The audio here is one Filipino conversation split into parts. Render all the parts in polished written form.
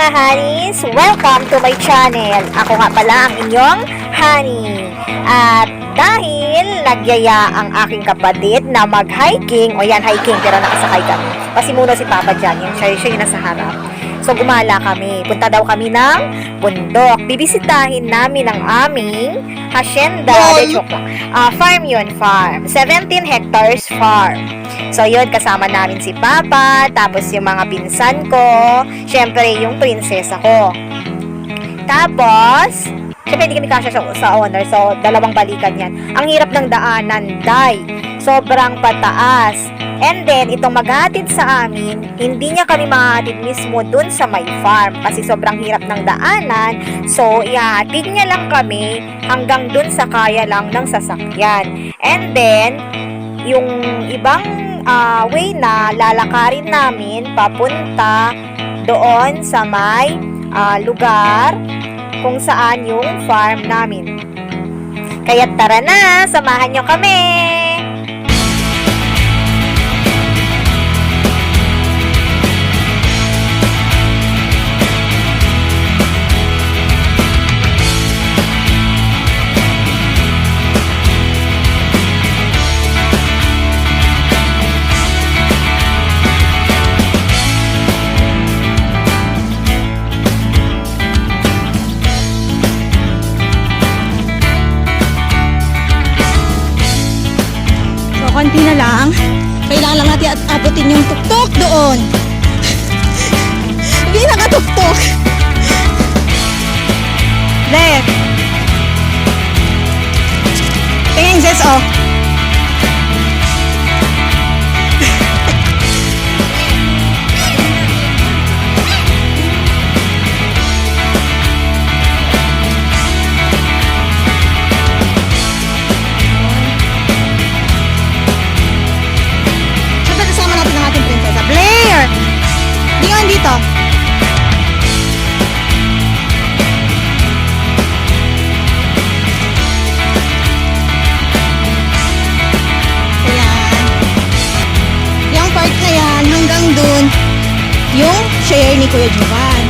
mga honeys! Welcome to my channel. Ako nga pala ang inyong honey. At dahil nagyaya ang aking kapatid na mag-hiking, o yan, hiking, pero nakasakay kami. Pasimuno si Papa dyan, siya yung nasa harap. So, gumala kami. Punta daw kami ng bundok. Bibisitahin namin ang aming hacienda. Farm yun, farm. 17 hectares farm. So, yun, kasama namin si Papa, tapos yung mga pinsan ko, syempre, yung prinsesa ko. Tapos, syempre, hindi kami kasya sa owner, so, dalawang balikan yan. Ang hirap ng daanan, day. Sobrang pataas. And then, itong maghatid sa amin, hindi niya kami mahatid mismo dun sa may farm kasi sobrang hirap ng daanan. So, ihatid niya lang kami hanggang dun sa kaya lang ng sasakyan. And then, yung ibang way na lalakarin namin papunta doon sa may lugar kung saan yung farm namin. Kaya tara na, samahan nyo kami! Konti na lang. Kailangan lang natin abutin yung tuktok doon. Hindi nakatuktok. Left. Tingin, Jess, oh. Dito. Ayan. Yung part na yan, hanggang dun, yung share ni Kuya Jovan.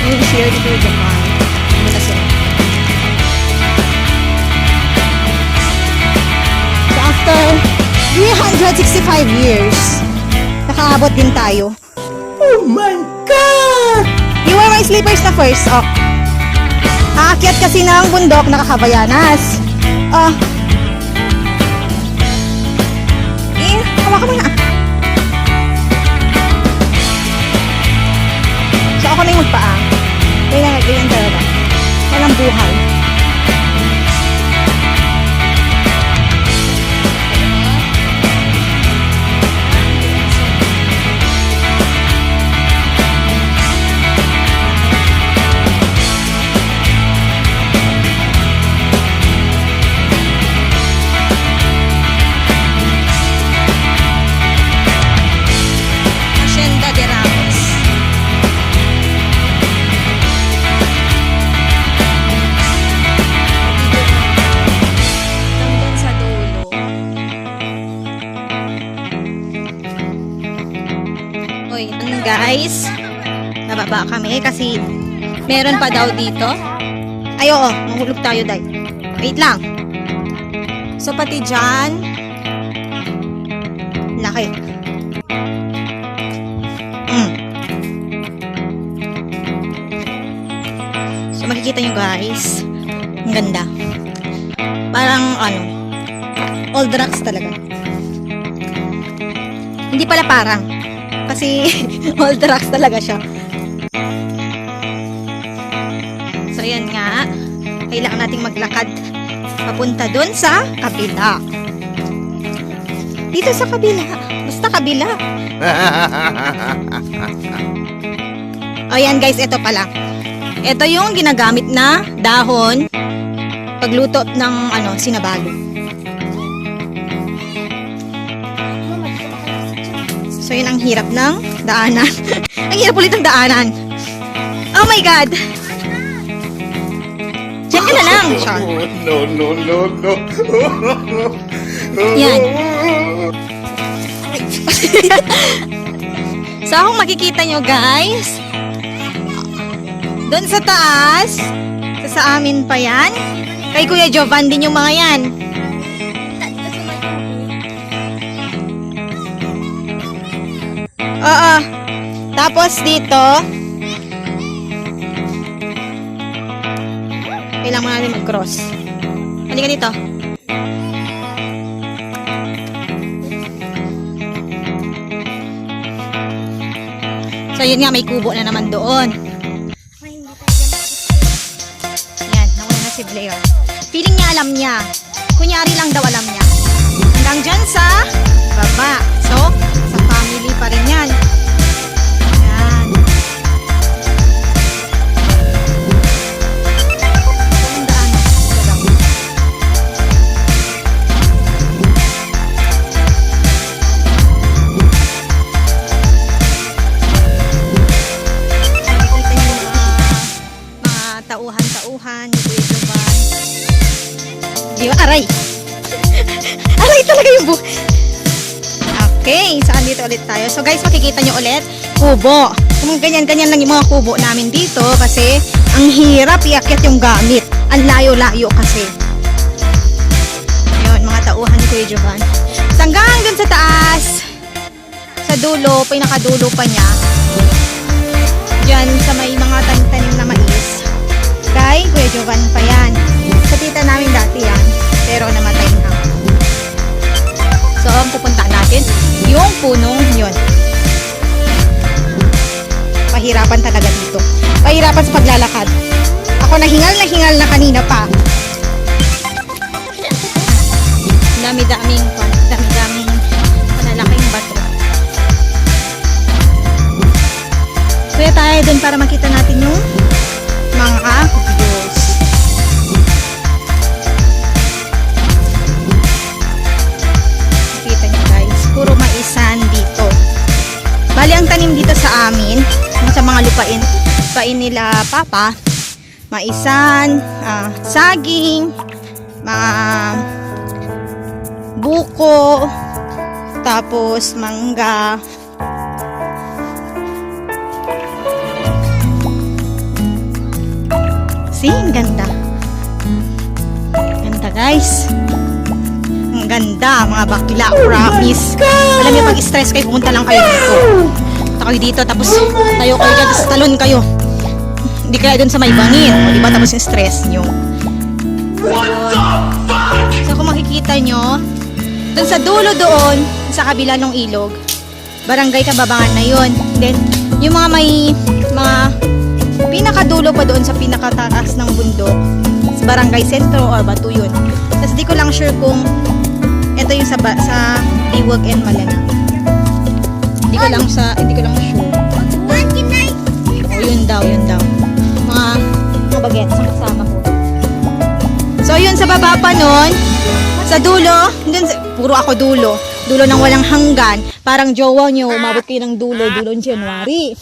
Yung share ni Kuya Jovan. Muna sila. So after 365 years, nakaabot din tayo. Oh my God! You wear my slippers na first. Oh. Aakyat kasi ng bundok na Cabayanas. Oh. Hawakan mo na. So ako na yung magpaa. Ganyan talaga. Walang buhay. Guys, nababa kami kasi meron pa daw dito. Ay, oo, mahulog tayo, day. Wait lang. So, pati dyan, laki. So, makikita nyo guys, ang ganda. Parang, old rocks talaga. Hindi pala parang. Kasi old rocks talaga siya. So yan nga, kailangan nating maglakad papunta doon sa kabila. Dito sa kabila, basta kabila. O yan guys, ito pala. Ito yung ginagamit na dahon pagluto ng sinabalo. So, yun ang hirap ng daanan. Ang hirap ulit ng daanan. Oh my God! Diyan ka na lang. No. Yan. So, kung makikita nyo guys, doon sa taas, sa amin pa yan. Kay Kuya Jovan din yung mga yan. Oo. Tapos dito, kailangan mo natin mag-cross. Halika dito. So, yun nga, may kubo na naman doon. Yan, nauna na si Blair. Feeling niya alam niya. Kunyari lang daw alam niya. Hanggang dyan sa baba. So, sa family pa rin yan. Yan. Ang daan. Nakikita niyo mga tauhan-tauhan. Yung Kuya Jovan. Di ba? Aray! Aray talaga yung buhok. Okay, saan dito ulit tayo? So guys, makikita nyo ulit, kubo. Kung ganyan-ganyan lang yung mga kubo namin dito kasi ang hirap iakyat yung gamit. Ang layo-layo kasi. Ayun, mga tauhan ni Kuya Jovan. Hanggang dun sa taas, sa dulo, pinakadulo pa niya. Diyan sa may mga tanim na mais. Kay Kuya Jovan pa yan. Sa tita namin dati yan, pero namatay na. So, ang pupunta natin, yung punong yun. Pahirapan talaga dito. Pahirapan sa paglalakad. Ako nahingal na kanina pa. Dami-daming malalaking bato. Kaya tayo dun para makita natin yung mga views. Puro maisan dito. Bali ang tanim dito sa amin, sa mga lupain nila papa, maisan, saging, mga buko, tapos mangga. See, ang ganda. Ganda guys. Ang ganda, mga bakla, promise. Alam niyo, pag stress kayo, pumunta lang kayo dito. Punta kayo dito, tapos tayo kayo dyan, tapos talon kayo. Hindi kaya dun sa may bangin. O, diba? Tapos yung stress nyo. So, kung makikita nyo, dun sa dulo doon, sa kabila ng ilog, barangay Kababangan na yun. Then, yung mga may, mga pinakadulo pa doon sa pinakataas ng bundok, sa barangay sentro or Batu yun. Tapos di ko lang sure kung ito yung sa Liwag and Malana. Hindi ko lang sure. Oh, yun daw. Mga bagets ang kasama ko. So yun sa baba pa nun, sa dulo, puro ako dulo ng walang hanggan. Parang jowa nyo, umabot kayo ng dulo ng January.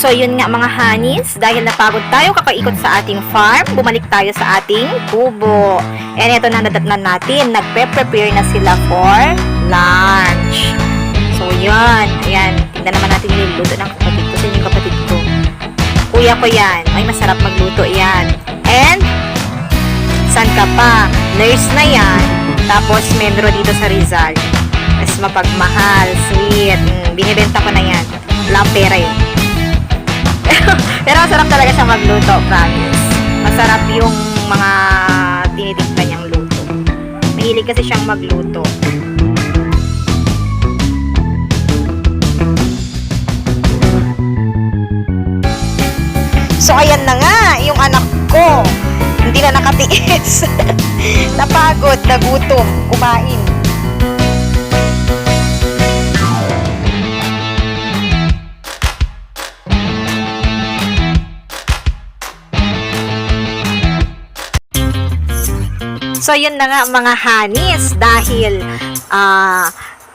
So yun nga mga honeys, dahil napagod tayo kakaikot sa ating farm, bumalik tayo sa ating kubo. And ito na nadatnan natin, nagpe-prepare na sila for lunch. So yun, ayan, tingnan naman natin yung niluluto ng kapatid ko sa inyong kapatid ko. Kuya ko yan, ay masarap magluto yan. And, saan ka pa? Nurse na yan, tapos membro dito sa Rizal. Mas mapagmahal, sweet, binibenta ko na yan. Wala akong pera yun. Pero masarap talaga siya magluto, promise. Masarap yung mga tinitikta niyang luto. Mahilig kasi siyang magluto. So ayan na nga, yung anak ko hindi na nakatiis. Napagod, nagutom, kumain. So, yun na nga mga hanis. Dahil,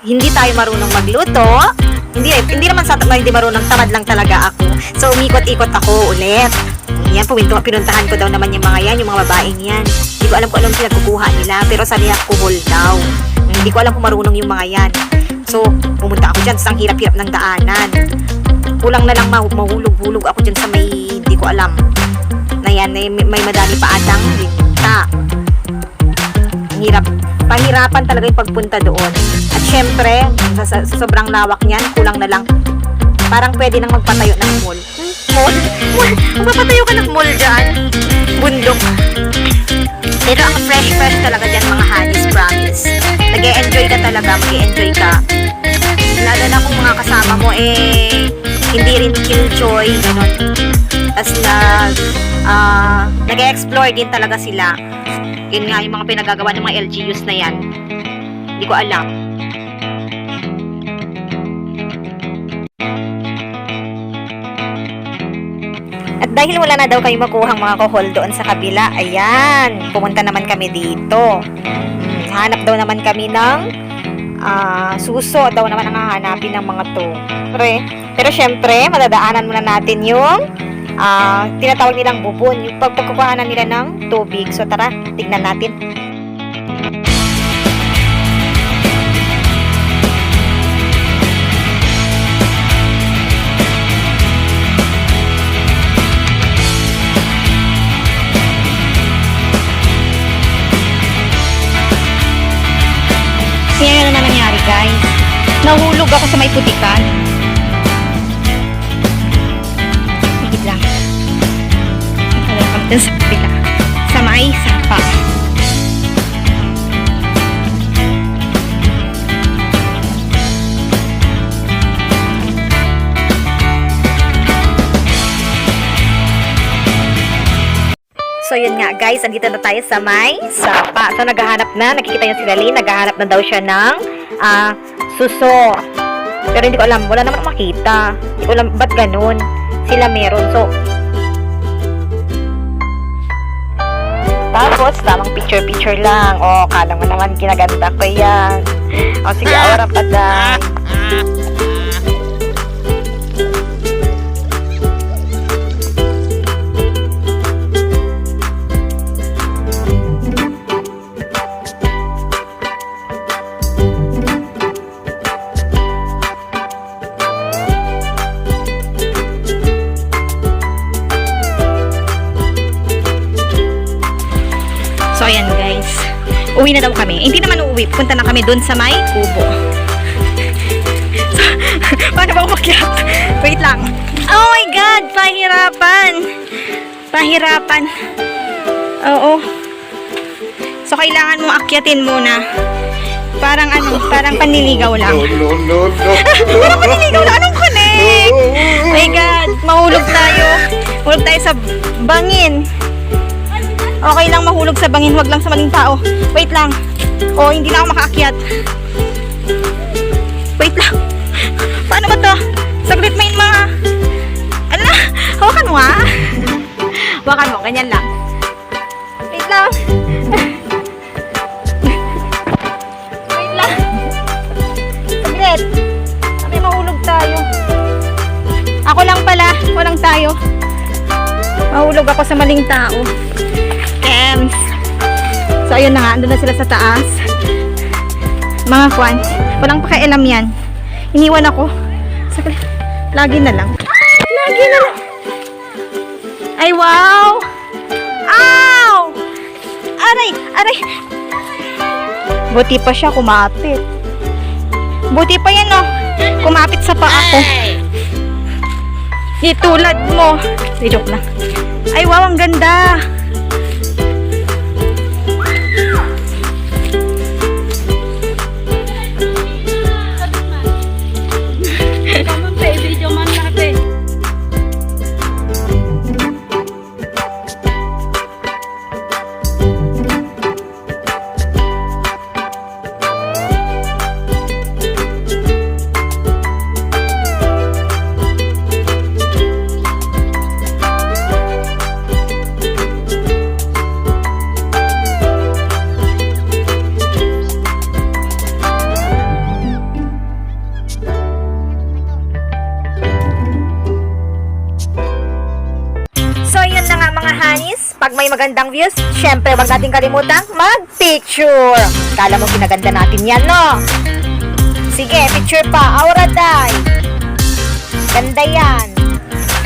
hindi tayo marunong magluto. Hindi naman sa hindi marunong, tamad lang talaga ako. So, umikot-ikot ako ulit. Yan, pinuntahan ko daw naman yung mga yan, yung mga babaeng yan. Hindi ko alam kung anong pinagkukuha nila, pero sabi niya, kuhol daw. Hindi ko alam kung marunong yung mga yan. So, pumunta ako dyan, sa ang hirap-hirap ng daanan. Kulang na lang mahulog-hulog ako dyan sa hindi ko alam. Na yan, may madami pa atang linta. Ang hirap. Pahirapan talaga yung pagpunta doon. At syempre, sa sobrang lawak niyan, kulang na lang. Parang pwede nang magpatayo ng mall. Mall? Magpapatayo ka ng mall dyan. Bundok. Pero ang fresh talaga dyan mga hanis, promise. Nag-e-enjoy ka talaga, mag-e-enjoy ka. Lalo na kung mga kasama mo, hindi rin killjoy, gano'n. Tapos nag-e-explore din talaga sila. Yun nga yung mga pinagagawa ng mga LGUs na yan. Hindi ko alam. At dahil wala na daw kayo makuhang mga kohol doon sa kabila, ayan, pumunta naman kami dito. Hanap daw naman kami ng suso daw naman ang hahanapin ng mga to. Pero syempre, madadaanan muna natin yung tinatawag nilang bubon, yung pagkukuhanan nila ng tubig. So tara, tignan natin. Yan na nangyari, guys. Nahulog ako sa may putikan. Higit lang. Welcome dun sa pila. Sa may sapa. So yun nga guys, andito na tayo sa may sapa. So naghahanap na, nakikita niyo si Lali, naghahanap na daw siya ng suso. Pero hindi ko alam, wala naman makita. Hindi ko alam ba't ganun. Sila meron. So tapos, tamang picture-picture lang. O, kala mo naman kinaganda ko yan. O, sige, awara pa dahil. So, ayan guys. Uwi na daw kami. Hindi naman uuwi. Punta na kami dun sa may kubo. So, paano ba umakyat? Wait lang. Oh my God! Pahirapan! Pahirapan. Oo. So, kailangan mo akyatin muna. Parang parang panliligaw lang. No. Parang panliligaw lang. Anong connect? Oh my God! Mahulog tayo. Mahulog tayo sa bangin. Okay lang mahulog sa bangin, wag lang sa maling tao. Wait lang. Oh, hindi na ako makaakyat. Wait lang. Paano ba to? Saglit mo yung mga... Ano na? Hawakan mo ha? Hawakan mo, ganyan lang. Wait lang. Wait lang. Saglit. May mahulog tayo. Ako lang pala. Walang tayo. Mahulog ako sa maling tao. So ayun na nga, andun na sila sa taas. Mga kwan, walang pakialam yan. Iniwan ako. Lagi na lang. Lagi na lang. Ay wow! Ow! Aray! Aray! Buti pa siya kumapit. Buti pa yan oh. Kumapit sa paa ko. Di tulad mo. Joke lang. Ay wow, ang ganda. Hanis, pag may magandang views, syempre wag natin kalimutang mag-picture. Kala mo pinaganda natin yan, no? Sige, picture pa. Aura day. Ganda yan.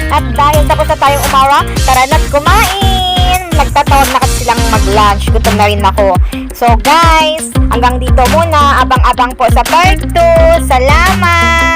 At dahil tapos na tayong umawa, tara na't kumain. Nagtatawag na kasi silang mag-lunch. Gutom na rin ako. So guys, hanggang dito muna. Abang-abang po sa part 2. Salamat!